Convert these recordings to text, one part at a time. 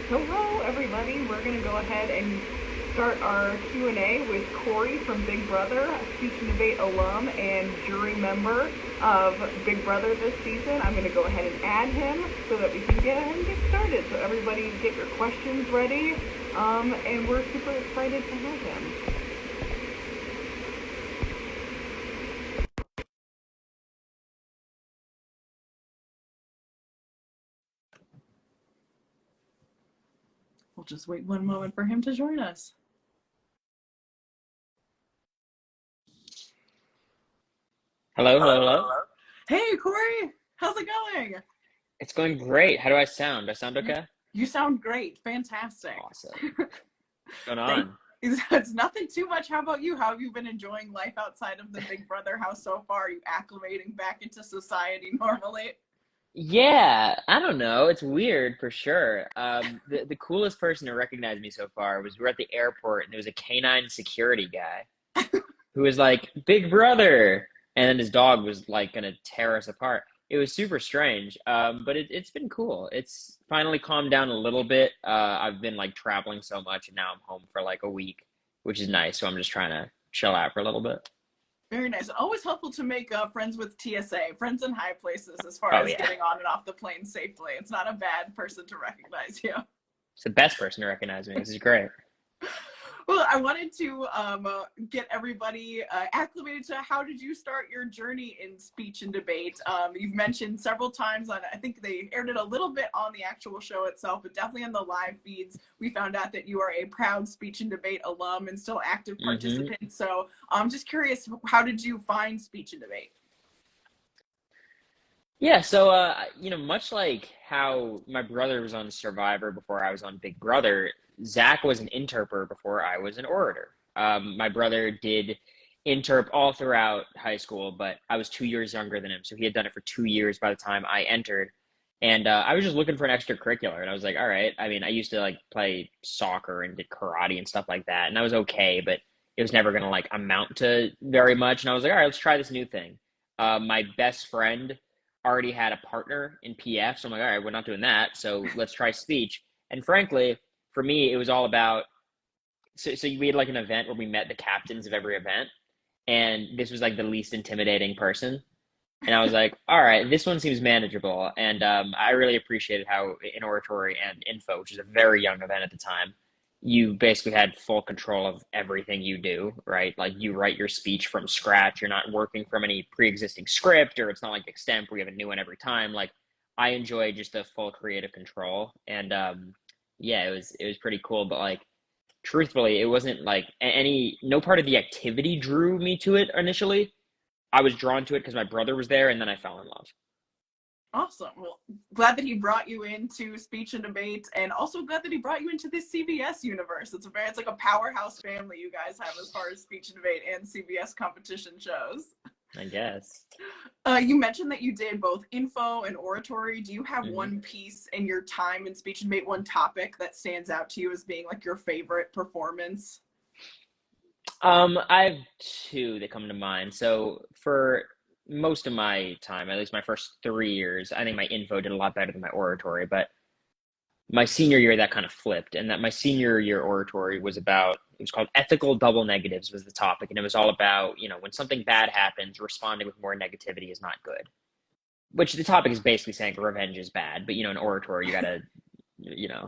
Hello, everybody. We're going to go ahead and start our Q&A with Cory from Big Brother, a speech and debate alum and jury member of Big Brother this season. I'm going to go ahead and add him so that we can get started. So everybody get your questions ready, and we're super excited to have him. We'll just wait one moment for him to join us. Hello, hello, hello. Hey, Cory, how's it going? It's going great. How do I sound? Do I sound okay? You sound great. Fantastic. Awesome. What's going Thank on? It's nothing too much. How about you? How have you been enjoying life outside of the Big Brother house so far? Are you acclimating back into society normally? Yeah, I don't know. It's weird for sure. The coolest person to recognize me so far was we were at the airport and there was a canine security guy who was like, Big Brother, and then his dog was like gonna tear us apart. It was super strange, but it's been cool. It's finally calmed down a little bit. I've been like traveling so much, and now I'm home for like a week, which is nice. So I'm just trying to chill out for a little bit. Very nice. Always helpful to make friends with TSA, friends in high places, as far Oh as yeah, getting on and off the plane safely. It's not a bad person to recognize you. it's the best person to recognize me. This is great. Well, I wanted to get everybody acclimated to how did you start your journey in speech and debate. You've mentioned several times on, I think they aired it a little bit on the actual show itself, but definitely in the live feeds, we found out that you are a proud speech and debate alum and still active hmm participant. So I'm just curious, how did you find speech and debate? Yeah, so much like how my brother was on Survivor before I was on Big Brother, Zach was an interpreter before I was an orator. My brother did interp all throughout high school, but I was 2 years younger than him, so he had done it for 2 years by the time I entered. And I was just looking for an extracurricular, and I was like, all right. I mean, I used to like play soccer and did karate and stuff like that, and I was okay, but it was never gonna like amount to very much. And I was like, all right, let's try this new thing. My best friend already had a partner in PF. So I'm like, all right, we're not doing that. So let's try speech. And frankly, for me, it was all about so we had like an event where we met the captains of every event. And this was like the least intimidating person. And I was like, all right, this one seems manageable. And I really appreciated how in oratory and info, which is a very young event at the time, you basically had full control of everything you do, right? Like you write your speech from scratch. You're not working from any pre-existing script, or it's not like extemp where you have a new one every time. Like I enjoy just the full creative control. And yeah, it was pretty cool. But like truthfully, it wasn't like any no part of the activity drew me to it initially. I was drawn to it because my brother was there, and then I fell in love. Awesome. Well, glad that he brought you into speech and debate, and also glad that he brought you into this CBS universe. It's like a powerhouse family you guys have as far as speech and debate and CBS competition shows. I guess. You mentioned that you did both info and oratory. Do you have hmm one piece in your time in speech and debate, one topic that stands out to you as being like your favorite performance? I have two that come to mind. So for most of my time, at least my first 3 years, I think my info did a lot better than my oratory. But my senior year, that kind of flipped, and that my senior year oratory was about. It was called ethical double negatives was the topic, and it was all about when something bad happens, responding with more negativity is not good. Which the topic is basically saying revenge is bad, but in oratory you gotta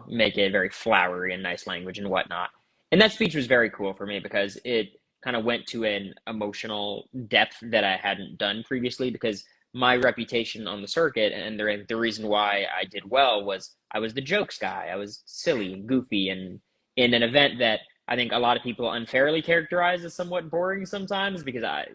make it very flowery and nice language and whatnot. And that speech was very cool for me because it kind of went to an emotional depth that I hadn't done previously because my reputation on the circuit and the reason why I did well was I was the jokes guy. I was silly and goofy and in an event that I think a lot of people unfairly characterize as somewhat boring sometimes because I'd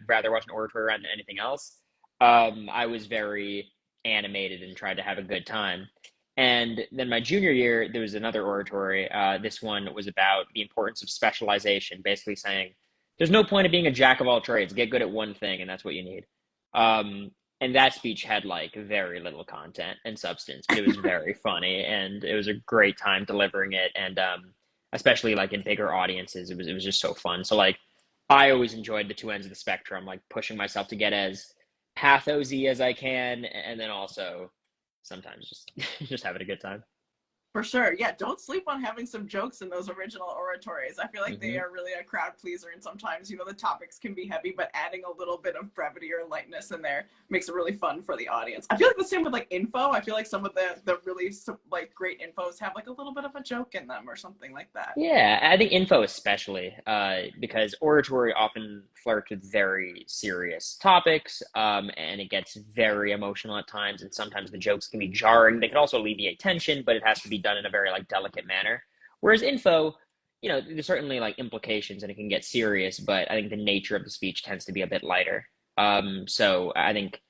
rather watch an oratory rather than anything else. I was very animated and tried to have a good time. And then my junior year, there was another oratory. This one was about the importance of specialization, basically saying there's no point of being a jack of all trades. Get good at one thing, and that's what you need. And that speech had like very little content and substance, but it was very funny, and it was a great time delivering it. And especially like in bigger audiences, it was just so fun. So like, I always enjoyed the two ends of the spectrum, like pushing myself to get as pathosy as I can, and then also sometimes just just having a good time. For sure. Yeah, don't sleep on having some jokes in those original oratories. I feel like they Hmm. are really a crowd pleaser, and sometimes, the topics can be heavy, but adding a little bit of brevity or lightness in there makes it really fun for the audience. I feel like the same with like info. I feel like some of the really like great infos have like a little bit of a joke in them or something like that. Yeah, I think info especially, because oratory often flirts with very serious topics, and it gets very emotional at times, and sometimes the jokes can be jarring. They can also alleviate tension, but it has to be done in a very like delicate manner. Whereas info, there's certainly like implications and it can get serious, but I think the nature of the speech tends to be a bit lighter. So I think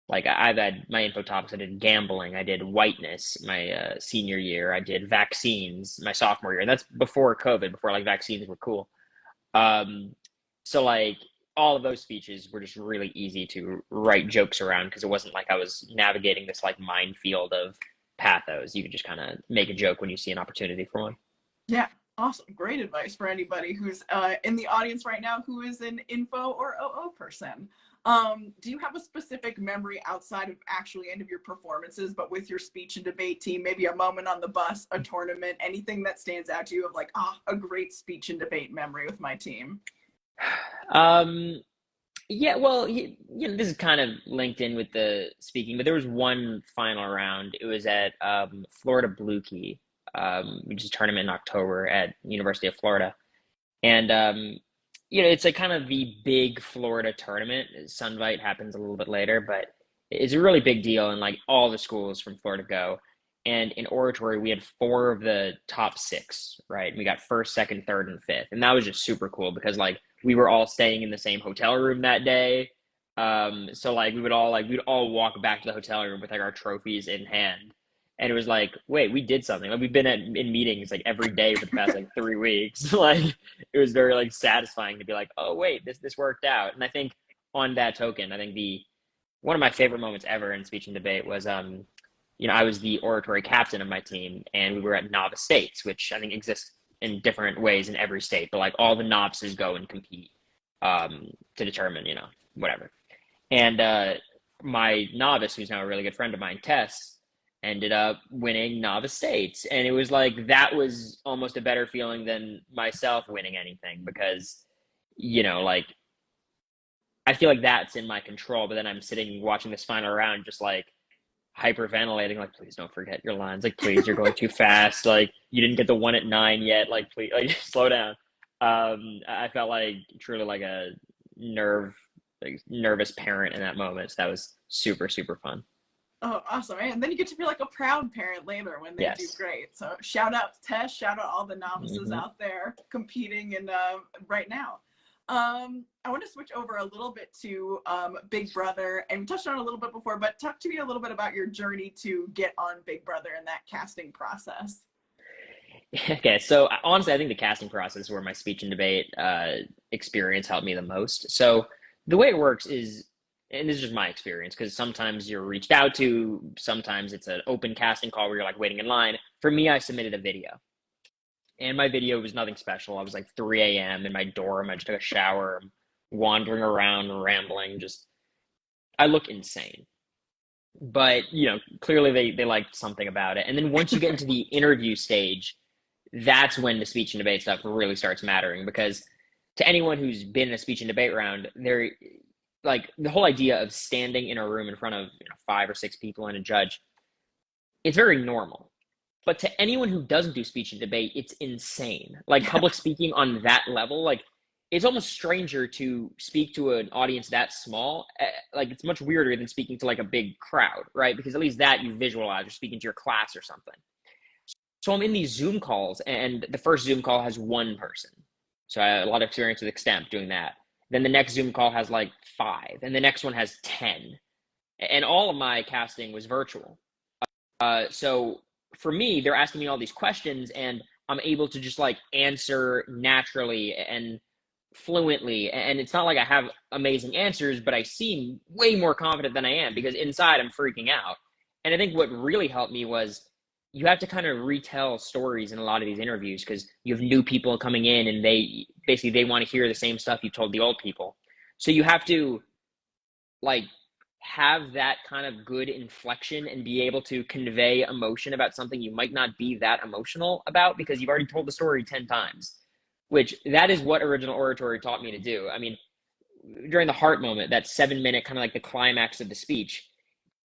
like I've had my info topics. I did gambling. I did whiteness my senior year. I did vaccines my sophomore year. And that's before COVID, before like vaccines were cool. Um, so like all of those speeches were just really easy to write jokes around because it wasn't like I was navigating this like minefield of pathos. You could just kind of make a joke when you see an opportunity for one. Yeah, awesome. Great advice for anybody who's in the audience right now who is an info or OO person. Do you have a specific memory outside of actually any of your performances, but with your speech and debate team, maybe a moment on the bus, a tournament, anything that stands out to you of like, a great speech and debate memory with my team? Um, yeah, well, this is kind of linked in with the speaking, but there was one final round. It was at Florida Blue Key, which is a tournament in October at University of Florida. And it's like kind of the big Florida tournament. Sunvite happens a little bit later, but it's a really big deal, and like all the schools from Florida go. And in oratory, we had four of the top six, right? We got first, second, third, and fifth, and that was just super cool because like we were all staying in the same hotel room that day. So like we'd all walk back to the hotel room with like our trophies in hand, and it was like, wait, we did something. Like we've been in meetings like every day for the past like 3 weeks. Like it was very like satisfying to be like, oh wait, this worked out. And I think on that token, I think the one of my favorite moments ever in speech and debate was I was the oratory captain of my team, and we were at novice states, which I think exists in different ways in every state, but like all the novices go and compete to determine, whatever. And my novice, who's now a really good friend of mine, Tess, ended up winning novice states. And it was like, that was almost a better feeling than myself winning anything because, like, I feel like that's in my control, but then I'm sitting watching this final round, just like hyperventilating, like, please don't forget your lines. Like, please, you're going too fast. Like, you didn't get the 1 at 9 yet. Like, please, like, slow down. I felt like truly like a nervous parent in that moment. So that was super, super fun. Oh, awesome. And then you get to feel like a proud parent later when they do Yes. great. So shout out to Tess, shout out all the novices Hmm. out there competing and right now. I want to switch over a little bit to Big Brother, and we touched on it a little bit before, but talk to me a little bit about your journey to get on Big Brother and that casting process. Okay, so honestly, I think the casting process where my speech and debate experience helped me the most. So the way it works is, and this is just my experience, because sometimes you're reached out to, sometimes it's an open casting call where you're like waiting in line. For me, I submitted a video, and my video was nothing special. I was like 3 a.m. in my dorm. I just took a shower, wandering around, rambling. Just I look insane, but clearly they liked something about it. And then once you get into the interview stage, that's when the speech and debate stuff really starts mattering, because to anyone who's been in a speech and debate round, they're like, the whole idea of standing in a room in front of 5 or 6 people and a judge, it's very normal. But to anyone who doesn't do speech and debate, it's insane. Like Yeah. public speaking on that level, like it's almost stranger to speak to an audience that small. Like it's much weirder than speaking to like a big crowd, right? Because at least that you visualize, you're speaking to your class or something. So I'm in these Zoom calls, and the first Zoom call has one person. So I had a lot of experience with Extemp doing that. Then the next Zoom call has like 5, and the next one has 10. And all of my casting was virtual. So for me, they're asking me all these questions, and I'm able to just like answer naturally and fluently. And it's not like I have amazing answers, but I seem way more confident than I am because inside I'm freaking out. And I think what really helped me was you have to kind of retell stories in a lot of these interviews because you have new people coming in, and they want to hear the same stuff you told the old people. So you have to like have that kind of good inflection and be able to convey emotion about something you might not be that emotional about because you've already told the story 10 times, which that is what original oratory taught me to do. I mean, during the heart moment, that 7 minute kind of like the climax of the speech,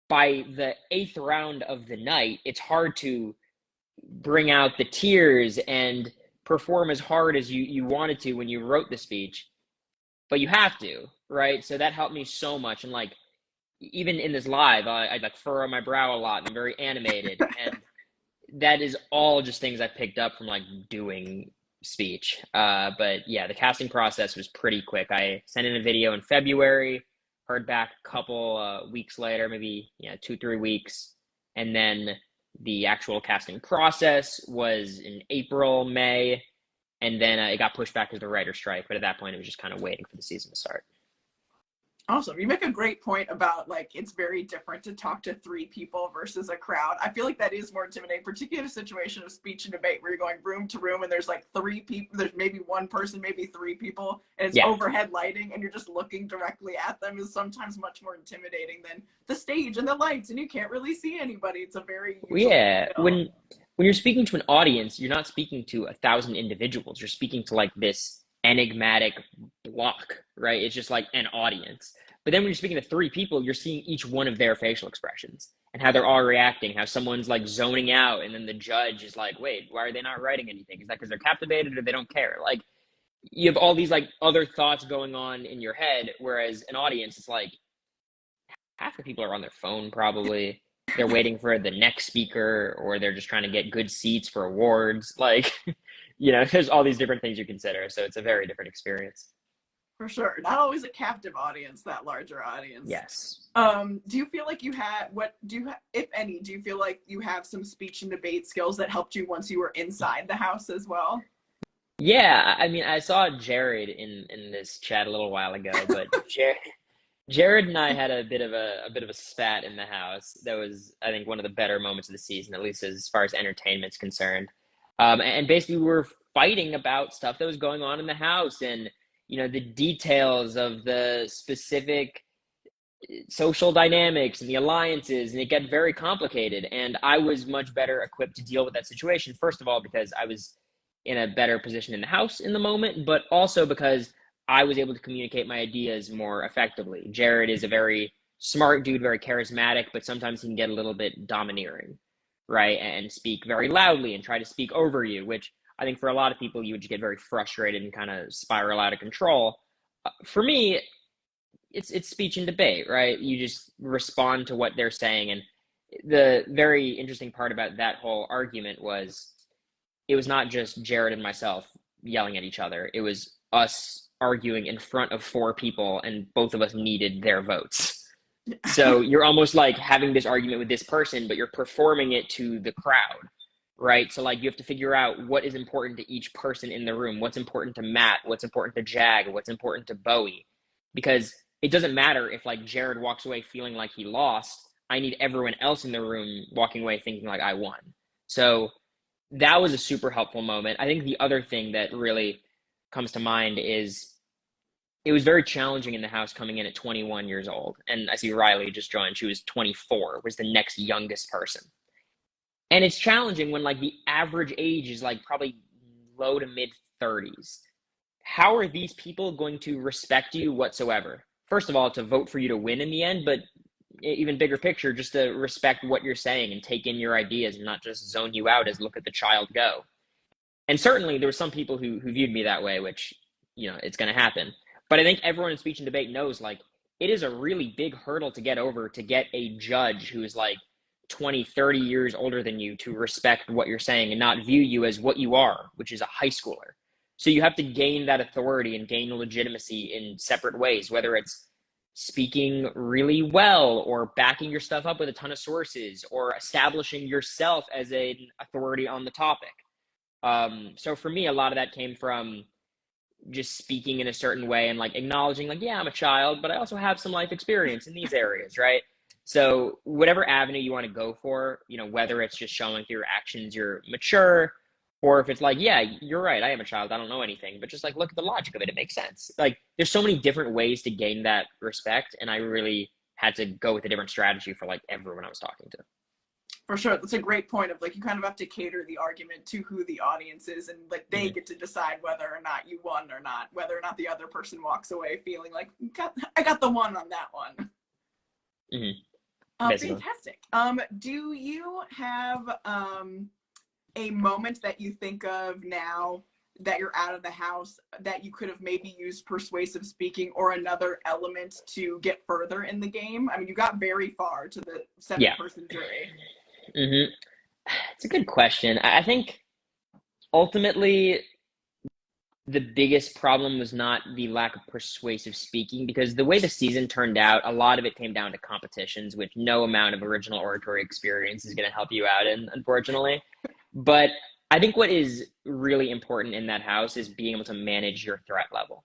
by the 8th round of the night, it's hard to bring out the tears and perform as hard as you wanted to when you wrote the speech, but you have to, right? So that helped me so much. And like, even in this live, I like furrow my brow a lot and I'm very animated. And that is all just things I picked up from like doing speech. But yeah, the casting process was pretty quick. I sent in a video in February, heard back a couple weeks later, maybe 2-3 weeks. And then the actual casting process was in April, May. And then it got pushed back because of the writer's strike. But at that point, it was just kind of waiting for the season to start. Awesome. You make a great point about like it's very different to talk to 3 people versus a crowd. I feel like that is more intimidating, particularly in a situation of speech and debate where you're going room to room and there's like 3 people, there's maybe 1 person, maybe 3 people, and it's overhead lighting and you're just looking directly at them is sometimes much more intimidating than the stage and the lights and you can't really see anybody. It's a very when you're speaking to an audience, you're not speaking to 1,000 individuals. You're speaking to like this enigmatic block, right? It's just like an audience. But then when you're speaking to 3 people, you're seeing each one of their facial expressions and how they're all reacting, how someone's like zoning out and then the judge is like, wait, why are they not writing anything? Is that because they're captivated or they don't care? Like you have all these like other thoughts going on in your head, whereas an audience, it's like half the people are on their phone probably. They're waiting for the next speaker or they're just trying to get good seats for awards. Like, there's all these different things you consider. So it's a very different experience. For sure. Not always a captive audience, that larger audience. Yes. Do you feel like you had, if any, do you feel like you have some speech and debate skills that helped you once you were inside the house as well? Yeah. I mean, I saw Jared in this chat a little while ago, but Jared and I had a bit of a spat in the house. That was, I think, one of the better moments of the season, at least as far as entertainment's concerned. And basically we were fighting about stuff that was going on in the house and, the details of the specific social dynamics and the alliances, and it got very complicated. And I was much better equipped to deal with that situation, first of all, because I was in a better position in the house in the moment, but also because I was able to communicate my ideas more effectively. Jared is a very smart dude, very charismatic, but sometimes he can get a little bit domineering, right? And speak very loudly and try to speak over you, which I think for a lot of people, you would just get very frustrated and kind of spiral out of control. For me, it's speech and debate, right? You just respond to what they're saying. And the very interesting part about that whole argument was it was not just Jared and myself yelling at each other. It was us arguing in front of 4 people and both of us needed their votes. So you're almost like having this argument with this person, but you're performing it to the crowd, right? So like you have to figure out what is important to each person in the room, what's important to Matt, what's important to Jag, what's important to Bowie, because it doesn't matter if like Jared walks away feeling like he lost. I need everyone else in the room walking away thinking like I won. So that was a super helpful moment. I think the other thing that really comes to mind is it was very challenging in the house coming in at 21 years old. And I see Riley just joined. She was 24, was the next youngest person. And it's challenging when like the average age is like probably low to mid 30s. How are these people going to respect you whatsoever? First of all, to vote for you to win in the end, but even bigger picture, just to respect what you're saying and take in your ideas and not just zone you out as look at the child go. And certainly there were some people who viewed me that way, which, it's going to happen. But I think everyone in speech and debate knows like it is a really big hurdle to get over to get a judge who is like 20, 30 years older than you to respect what you're saying and not view you as what you are, which is a high schooler. So you have to gain that authority and gain legitimacy in separate ways, whether it's speaking really well or backing your stuff up with a ton of sources or establishing yourself as an authority on the topic. So for me, a lot of that came from just speaking in a certain way and like acknowledging like, yeah, I'm a child, but I also have some life experience in these areas, right? So whatever avenue you want to go for, whether it's just showing through your actions you're mature, or if it's like, yeah, you're right, I am a child, I don't know anything, but just like look at the logic of it, it makes sense. Like there's so many different ways to gain that respect, and I really had to go with a different strategy for like everyone I was talking to. For sure. That's a great point of like, you kind of have to cater the argument to who the audience is, and like they get to decide whether or not you won or not, whether or not the other person walks away feeling like, I got the one on that one. Fantastic. Do you have a moment that you think of now that you're out of the house that you could have maybe used persuasive speaking or another element to get further in the game? I mean, you got very far to the 7-person jury. It's a good question. I think ultimately the biggest problem was not the lack of persuasive speaking, because the way the season turned out, a lot of it came down to competitions, which no amount of original oratory experience is going to help you out in, unfortunately. But I think what is really important in that house is being able to manage your threat level.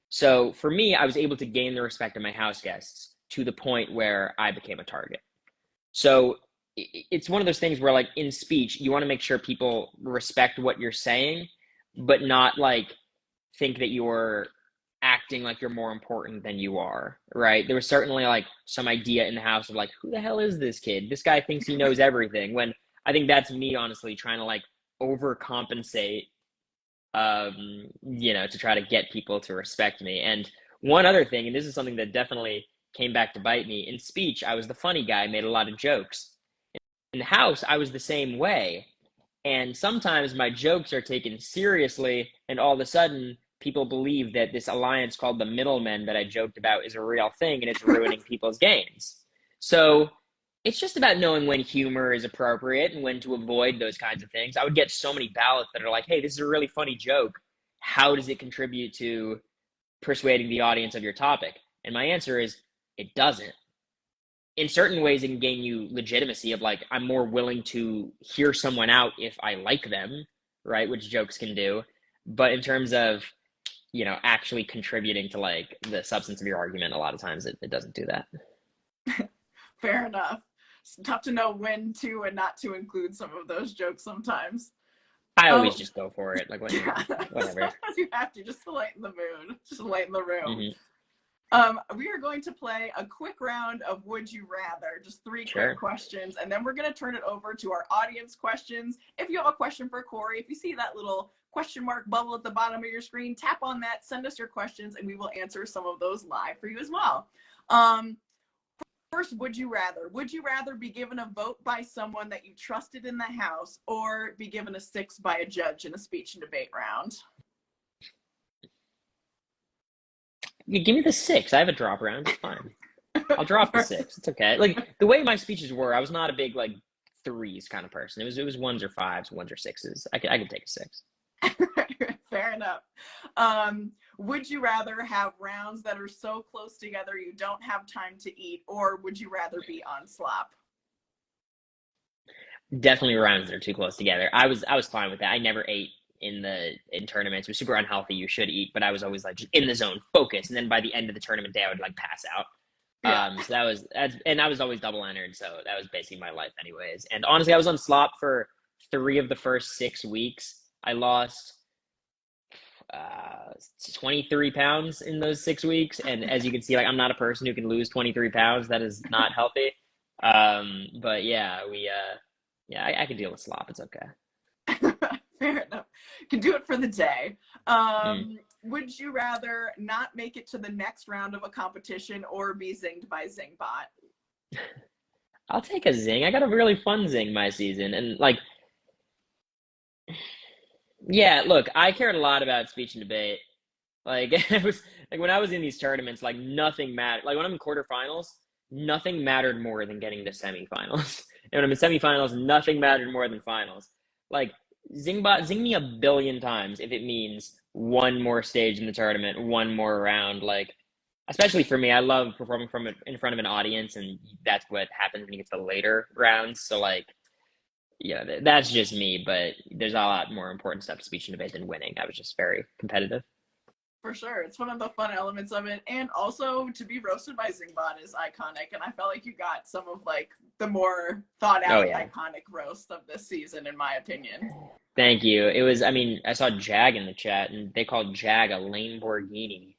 So for me, I was able to gain the respect of my house guests to the point where I became a target. So it's one of those things where, like, in speech, you want to make sure people respect what you're saying, but not like think that you're acting like you're more important than you are, right? There was certainly like some idea in the house of like, who the hell is this kid? This guy thinks he knows everything, when I think that's me honestly trying to like overcompensate, to try to get people to respect me. And one other thing, and this is something that definitely came back to bite me, in speech, I was the funny guy, made a lot of jokes. In the house, I was the same way. And sometimes my jokes are taken seriously, and all of a sudden, people believe that this alliance called the Middlemen that I joked about is a real thing, and it's ruining people's games. So it's just about knowing when humor is appropriate and when to avoid those kinds of things. I would get so many ballots that are like, hey, this is a really funny joke. How does it contribute to persuading the audience of your topic? And my answer is, it doesn't. In certain ways, it can gain you legitimacy of like, I'm more willing to hear someone out if I like them, right? Which jokes can do. But in terms of, actually contributing to like the substance of your argument, a lot of times it doesn't do that. Fair enough. It's tough to know when to and not to include some of those jokes sometimes. I always just go for it. Like, whatever. Sometimes you have to, just to lighten the mood, just to lighten the room. We are going to play a quick round of Would You Rather, just 3 quick questions, and then we're going to turn it over to our audience questions. If you have a question for Cory, if you see that little question mark bubble at the bottom of your screen, tap on that, send us your questions, and we will answer some of those live for you as well. First, would you rather be given a vote by someone that you trusted in the house, or be given a 6 by a judge in a speech and debate round? Give me the 6. I have a drop round. It's fine. I'll drop the 6. It's okay. Like, the way my speeches were, I was not a big like 3s kind of person. It was 1s or 5s, 1s or 6s. I could take a 6. Fair enough. Would you rather have rounds that are so close together you don't have time to eat, or would you rather be on slop? Definitely rounds that are too close together. I was fine with that. I never ate in tournaments. It was super unhealthy. You should eat, but I was always like just in the zone, focused, and then by the end of the tournament day I would like pass out. So and I was always double entered, so that was basically my life anyways. And honestly, I was on slop for 3 of the first 6 weeks. I lost 23 pounds in those 6 weeks, and as you can see, like, I'm not a person who can lose 23 pounds. That is not healthy. But yeah, I can deal with slop. It's okay. Fair enough. Can do it for the day. Would you rather not make it to the next round of a competition or be zinged by Zingbot? I'll take a zing. I got a really fun zing my season, and like, yeah, look, I cared a lot about speech and debate. Like, it was like when I was in these tournaments, like nothing mattered. Like when I'm in quarterfinals, nothing mattered more than getting to semifinals. And when I'm in semifinals, nothing mattered more than finals. Like, Zingbot, zing me a billion times if it means one more stage in the tournament, one more round. Like, especially for me, I love performing in front of an audience, and that's what happens when you get to the later rounds. So like, yeah, that's just me, but there's a lot more important stuff to speech and debate than winning. I was just very competitive. For sure. It's one of the fun elements of it. And also, to be roasted by Zingbot is iconic. And I felt like you got some of like the more thought out, iconic roast of this season, in my opinion. Thank you. It was, I mean, I saw Jag in the chat, and they called Jag a Lamborghini.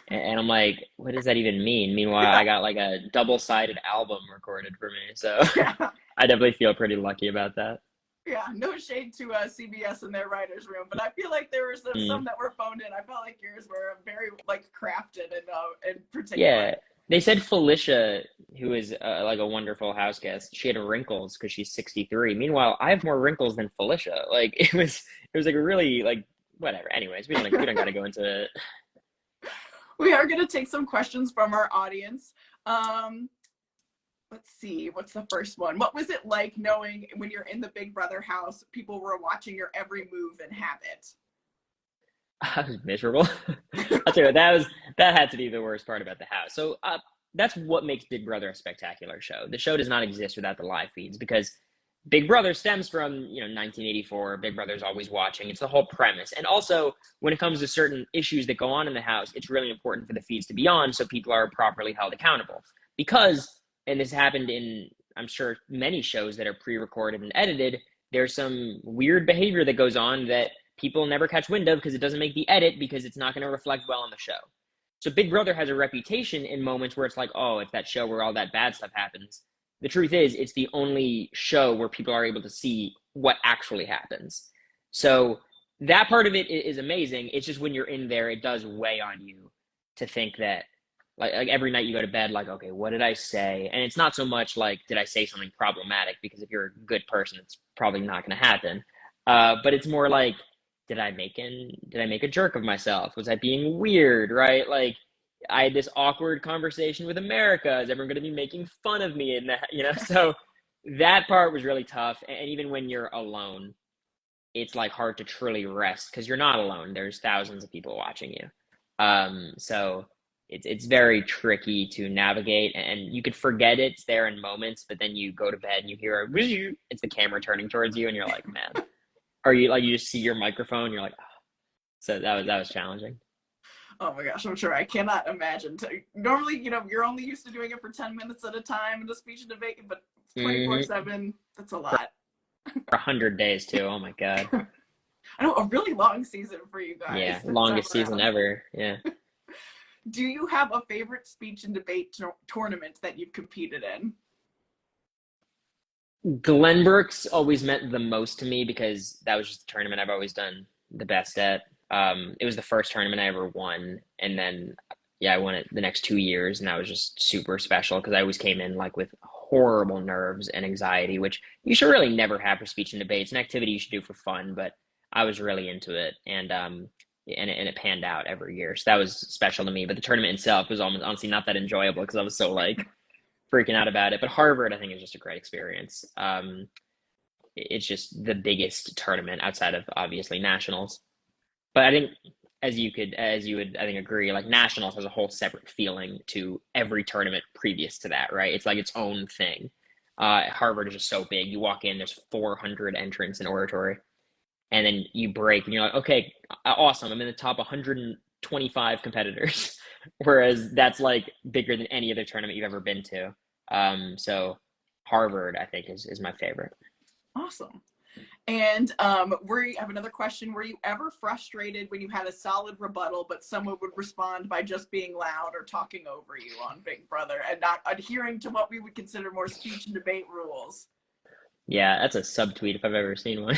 And I'm like, what does that even mean? Meanwhile, I got like a double-sided album recorded for me. So Yeah. I definitely feel pretty lucky about that. Yeah, no shade to CBS and their writers' room, but I feel like there were some Mm. that were phoned in. I felt like yours were very like crafted and particular. Yeah. They said Felicia, who is like a wonderful house guest, she had wrinkles because she's 63. Meanwhile, I have more wrinkles than Felicia. Like it was like really like whatever. Anyways, we don't got to go into it. We are going to take some questions from our audience. Um, let's see, what's the first one? What was it like knowing when you're in the Big Brother house, people were watching your every move and habit? I was miserable. I'll tell you what, that had to be the worst part about the house. So that's what makes Big Brother a spectacular show. The show does not exist without the live feeds because Big Brother stems from 1984. Big Brother's always watching. It's the whole premise. And also, when it comes to certain issues that go on in the house, it's really important for the feeds to be on so people are properly held accountable. Because, and this happened in, I'm sure, many shows that are pre-recorded and edited, there's some weird behavior that goes on that people never catch wind of because it doesn't make the edit because it's not going to reflect well on the show. So Big Brother has a reputation in moments where it's like, oh, it's that show where all that bad stuff happens. The truth is, it's the only show where people are able to see what actually happens. So that part of it is amazing. It's just when you're in there, it does weigh on you to think that, like every night you go to bed, like, okay, what did I say? And it's not so much like, did I say something problematic? Because if you're a good person, it's probably not going to happen. But it's more like, did I make a jerk of myself? Was I being weird, right? Like I had this awkward conversation with America. Is everyone going to be making fun of me in that, So that part was really tough. And even when you're alone, it's like hard to truly rest because you're not alone. There's thousands of people watching you. So it's very tricky to navigate, and you could forget it's there in moments, but then you go to bed and you hear it's the camera turning towards you, and you're like, man. Or you just see your microphone, you're like, oh. So that was challenging. Oh my gosh, I'm sure I cannot imagine. Normally, you're only used to doing it for 10 minutes at a time in a speech and debate, but 24/7, that's a lot. For 100 days too. Oh my God. I know, a really long season for you guys. Yeah, longest season ever. Yeah. Do you have a favorite speech and debate tournament that you've competed in? Glenbrook's always meant the most to me because that was just the tournament I've always done the best at. It was the first tournament I ever won, and then I won it the next 2 years, and that was just super special because I always came in like with horrible nerves and anxiety, which you should really never have for speech and debate. It's an activity you should do for fun, but I was really into it, and it panned out every year, so that was special to me. But the tournament itself was honestly not that enjoyable because I was so like freaking out about it. But Harvard, I think, is just a great experience. It's just the biggest tournament outside of obviously nationals. But I think as you would, I think, agree, like nationals has a whole separate feeling to every tournament previous to that, right? It's like its own thing. Harvard is just so big. You walk in, there's 400 entrants in oratory, and then you break, and you're like, okay, awesome. I'm in the top 125 competitors, whereas that's like bigger than any other tournament you've ever been to. So Harvard, I think, is my favorite. Awesome. And I have another question. Were you ever frustrated when you had a solid rebuttal, but someone would respond by just being loud or talking over you on Big Brother and not adhering to what we would consider more speech and debate rules? Yeah, that's a subtweet if I've ever seen one.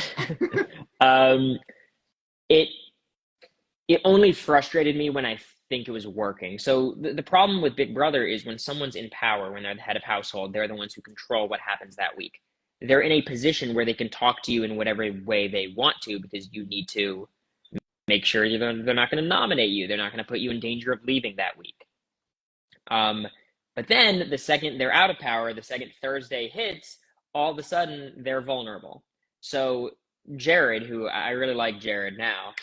It only frustrated me when I think it was working. So the problem with Big Brother is when someone's in power, when they're the head of household, they're the ones who control what happens that week. They're in a position where they can talk to you in whatever way they want to because you need to make sure they're not going to nominate you. They're not going to put you in danger of leaving that week. But then the second they're out of power, the second Thursday hits, all of a sudden they're vulnerable. So Jared, who I really like Jared now,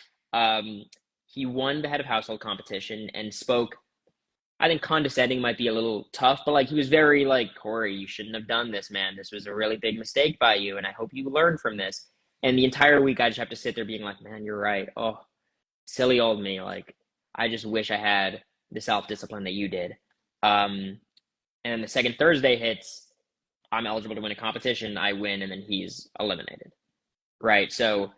he won the head of household competition and spoke, I think condescending might be a little tough, but like he was very like, Cory, you shouldn't have done this, man. This was a really big mistake by you, and I hope you learn from this. And the entire week I just have to sit there being like, man, you're right. Oh, silly old me. Like, I just wish I had the self-discipline that you did. And then the second Thursday hits, I'm eligible to win a competition, I win, and then he's eliminated. Right? So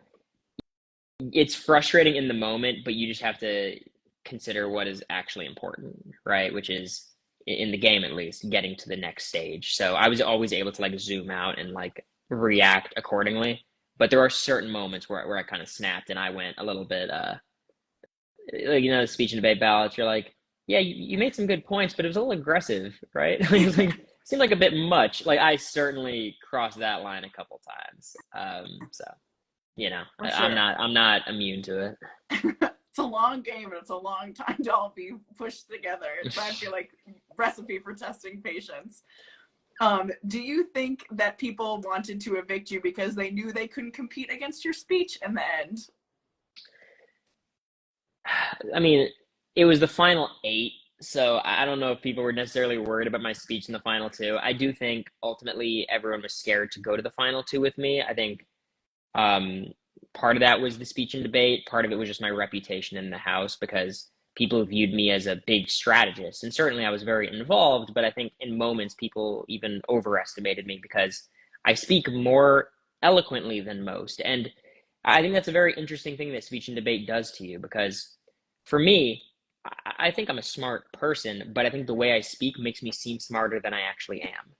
it's frustrating in the moment, but you just have to consider what is actually important, right? Which is, in the game at least, getting to the next stage. So I was always able to like zoom out and like react accordingly. But there are certain moments where I kind of snapped and I went a little bit, like, you know, the speech and debate ballots, you're like, yeah, you made some good points, but it was a little aggressive, right? Like, it was like, seemed like a bit much. Like, I certainly crossed that line a couple times. So, you know, For sure. I'm not immune to it. It's a long game and it's a long time to all be pushed together. It's, I feel like, recipe for testing patience. Do you think that people wanted to evict you because they knew they couldn't compete against your speech in the end? I mean, it was the final 8, so I don't know if people were necessarily worried about my speech in the final 2. I do think ultimately everyone was scared to go to the final 2 with me. I think part of that was the speech and debate. Part of it was just my reputation in the House because people viewed me as a big strategist. And certainly I was very involved, but I think in moments people even overestimated me because I speak more eloquently than most. And I think that's a very interesting thing that speech and debate does to you because for me, think I'm a smart person, but I think the way I speak makes me seem smarter than I actually am.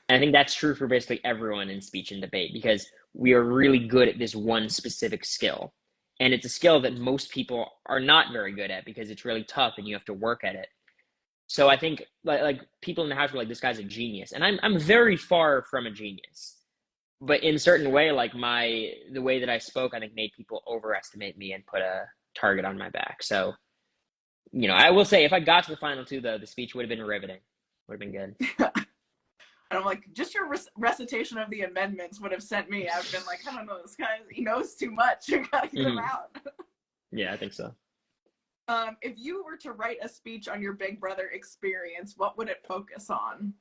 And I think that's true for basically everyone in speech and debate because we are really good at this one specific skill. And it's a skill that most people are not very good at because it's really tough and you have to work at it. So I think like people in the House were like, this guy's a genius. And I'm very far from a genius. But in a certain way, like the way that I spoke, I think made people overestimate me and put a target on my back. So, you know, I will say if I got to the final 2, though, the speech would have been riveting. Would have been good. And I'm like, just your recitation of the amendments would have sent me. I've been like, I don't know, this guy, he knows too much. You gotta get him out. Yeah, I think so. If you were to write a speech on your Big Brother experience, what would it focus on?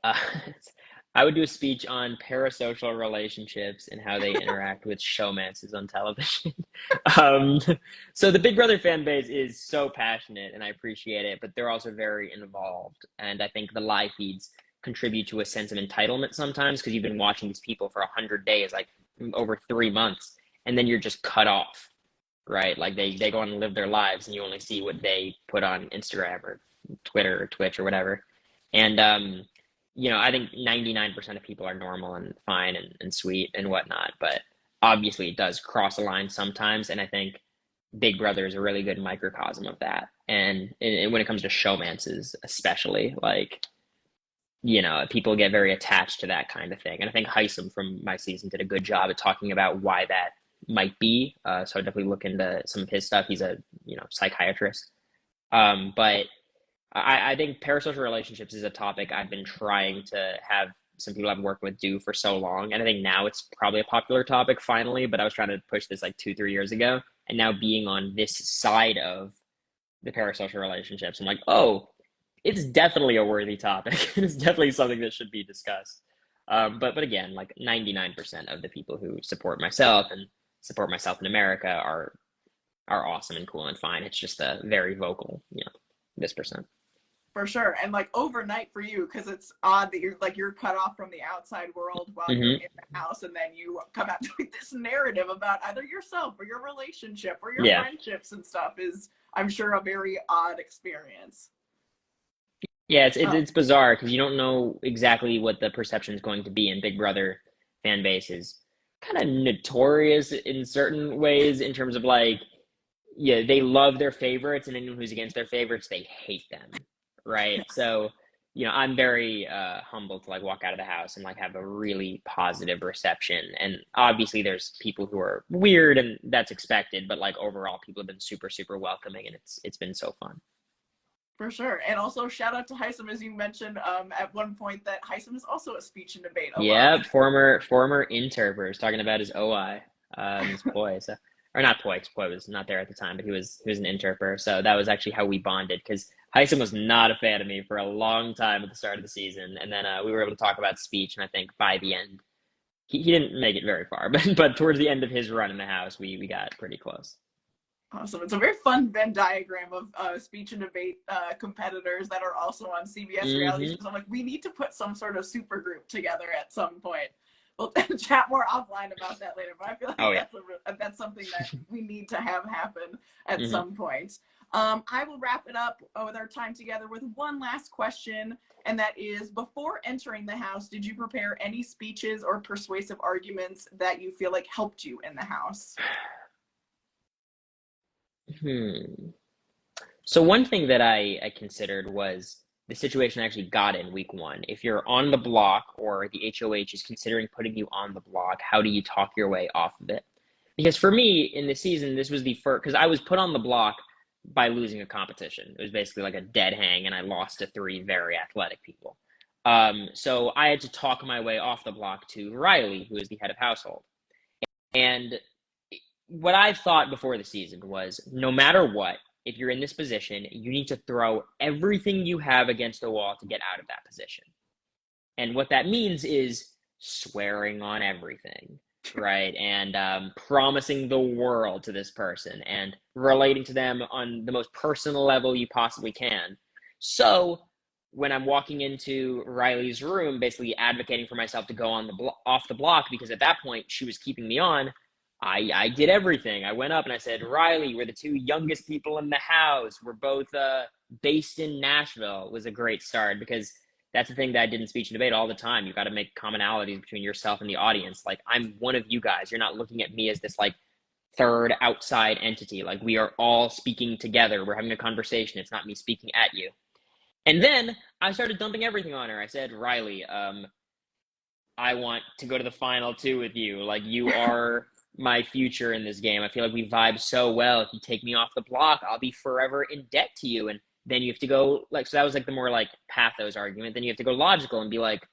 I would do a speech on parasocial relationships and how they interact with showmances on television. So the Big Brother fan base is so passionate, and I appreciate it, but they're also very involved. And I think the live feeds contribute to a sense of entitlement sometimes because you've been watching these people for 100 days, like over 3 months, and then you're just cut off, right? Like they go on and live their lives, and you only see what they put on Instagram or Twitter or Twitch or whatever. And you know, I think 99% of people are normal and fine and sweet and whatnot, but obviously it does cross a line sometimes. And I think Big Brother is a really good microcosm of that. And when it comes to showmances, especially, like, you know, people get very attached to that kind of thing. And I think Heisem from my season did a good job at talking about why that might be. So I'd definitely look into some of his stuff. He's a, you know, psychiatrist. But I think parasocial relationships is a topic I've been trying to have some people I've worked with do for so long. And I think now it's probably a popular topic finally, but I was trying to push this like 2-3 years ago. And now being on this side of the parasocial relationships, I'm like, oh, it's definitely a worthy topic. It's definitely something that should be discussed. But again, like 99% of the people who support myself and support myself in America are awesome and cool and fine. It's just a very vocal, you know, this percent. For sure. And like overnight for you, because it's odd that you're cut off from the outside world while you're in the house, and then you come out with this narrative about either yourself or your relationship or your friendships and stuff is, I'm sure, a very odd experience. Yeah, it's bizarre because you don't know exactly what the perception is going to be. And Big Brother fan base is kind of notorious in certain ways in terms of like, yeah, they love their favorites, and anyone who's against their favorites, they hate them. Right. So, you know, I'm very humbled to like walk out of the house and like have a really positive reception. And obviously there's people who are weird and that's expected, but like overall people have been super, super welcoming and it's been so fun. For sure. And also shout out to Heisem, as you mentioned at one point that Heisem is also a speech and debate. Yeah, former interpreters talking about his OI, his poi. So, or not poi, because poi was not there at the time, but he was an interpreter. So that was actually how we bonded because Heisem was not a fan of me for a long time at the start of the season. And then we were able to talk about speech. And I think by the end, he didn't make it very far, but towards the end of his run in the house, we got pretty close. Awesome. It's a very fun Venn diagram of speech and debate competitors that are also on CBS reality shows. I'm like, we need to put some sort of super group together at some point. We'll chat more offline about that later, but I feel like Oh yeah. that's something that we need to have happen at Mm-hmm. some point. I will wrap it up with our time together with one last question, and that is, before entering the house, did you prepare any speeches or persuasive arguments that you feel like helped you in the house? So one thing that I considered was the situation I actually got in week one. If you're on the block or the HOH is considering putting you on the block, how do you talk your way off of it? Because for me in the season, this was the first, because I was put on the block by losing a competition. It was basically like a dead hang, and I lost to three very athletic people. So I had to talk my way off the block to Riley, who is the head of household. And what I thought before the season was, no matter what, if you're in this position, you need to throw everything you have against the wall to get out of that position. And what that means is swearing on everything, right? And promising the world to this person and relating to them on the most personal level you possibly can. So when I'm walking into Riley's room, basically advocating for myself to go on off the block, because at that point she was keeping me on, I did everything. I went up and I said, Riley, we're the two youngest people in the house. We're both based in Nashville. It was a great start, because that's the thing that I did in speech and debate all the time. You got to make commonalities between yourself and the audience. Like, I'm one of you guys. You're not looking at me as this like third outside entity. Like, we are all speaking together. We're having a conversation. It's not me speaking at you. And then I started dumping everything on her. I said, Riley, I want to go to the final two with you. Like, you are my future in this game. I feel like we vibe so well. If you take me off the block, I'll be forever in debt to you. And then you have to go, like, so that was like the more like pathos argument. Then you have to go logical and be like,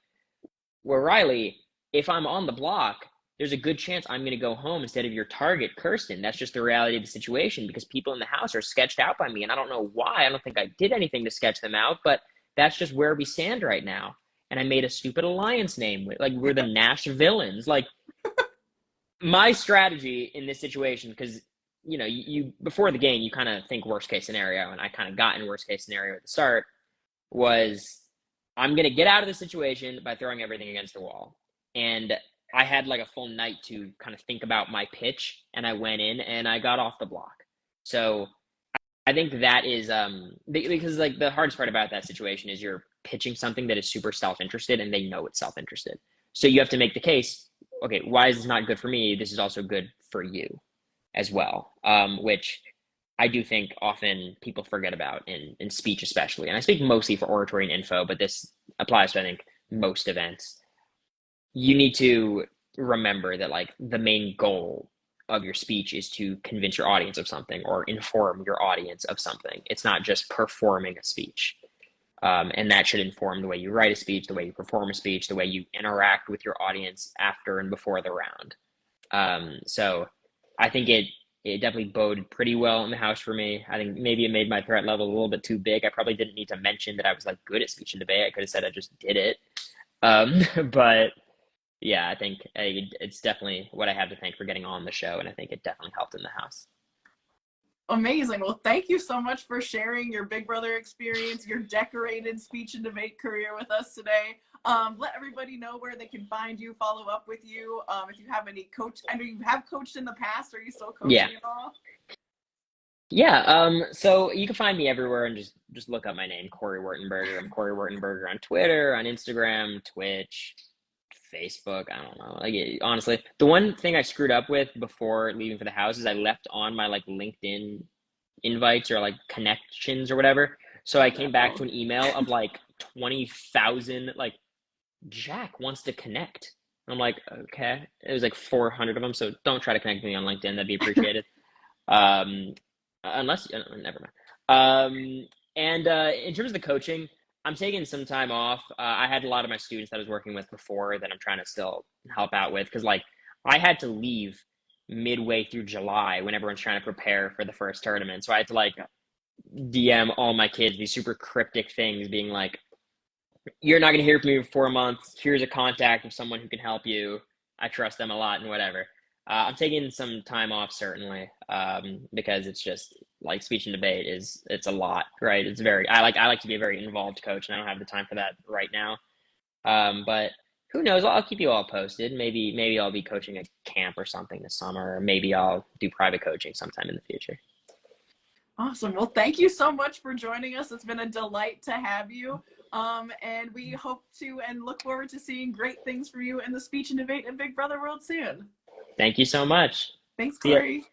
well, Riley, if I'm on the block, there's a good chance I'm going to go home instead of your target, Kirsten. That's just the reality of the situation, because people in the house are sketched out by me, and I don't know why. I don't think I did anything to sketch them out, but that's just where we stand right now. And I made a stupid alliance name. Like, we're the Nash villains. Like, my strategy in this situation, because, you know, you before the game, you kind of think worst case scenario, and I kind of got in worst case scenario at the start, was I'm going to get out of the situation by throwing everything against the wall. And I had like a full night to kind of think about my pitch, and I went in and I got off the block. So I think that is, because like the hardest part about that situation is you're pitching something that is super self-interested, and they know it's self-interested. So you have to make the case, okay, why is this not good for me? This is also good for you as well, which I do think often people forget about in speech, especially. And I speak mostly for oratory and info, but this applies to, I think, most events. You need to remember that like the main goal of your speech is to convince your audience of something or inform your audience of something. It's not just performing a speech. And that should inform the way you write a speech, the way you perform a speech, the way you interact with your audience after and before the round. So I think it definitely boded pretty well in the house for me. I think maybe it made my threat level a little bit too big. I probably didn't need to mention that I was like good at speech and debate. I could have said I just did it. But yeah, I think it's definitely what I have to thank for getting on the show, and I think it definitely helped in the house. Amazing. Well, thank you so much for sharing your Big Brother experience, your decorated speech and debate career with us today. Let everybody know where they can find you, follow up with you. If you have any coach, I know you have coached in the past. Are you still coaching at all? Yeah, so you can find me everywhere, and just look up my name, Cory Wurtenberger. I'm Cory Wurtenberger on Twitter, on Instagram, Twitch, Facebook. I don't know. Like, honestly, the one thing I screwed up with before leaving for the house is I left on my like LinkedIn invites or like connections or whatever. So I came back to an email of like 20,000, like, Jack wants to connect. I'm like, okay. It was like 400 of them. So don't try to connect with me on LinkedIn. That'd be appreciated. Unless, never mind. And in terms of the coaching, I'm taking some time off. I had a lot of my students that I was working with before that I'm trying to still help out with, because like I had to leave midway through July when everyone's trying to prepare for the first tournament. So I had to like DM all my kids these super cryptic things, being like, you're not going to hear from me for 4 months. Here's a contact of someone who can help you. I trust them a lot and whatever. I'm taking some time off, certainly, because it's just like speech and debate it's a lot, right? It's very, I like to be a very involved coach, and I don't have the time for that right now. But who knows? I'll keep you all posted. Maybe I'll be coaching a camp or something this summer, or maybe I'll do private coaching sometime in the future. Awesome. Well, thank you so much for joining us. It's been a delight to have you. And we hope to and look forward to seeing great things from you in the speech and debate and Big Brother world soon. Thank you so much. Thanks, See ya. Cory.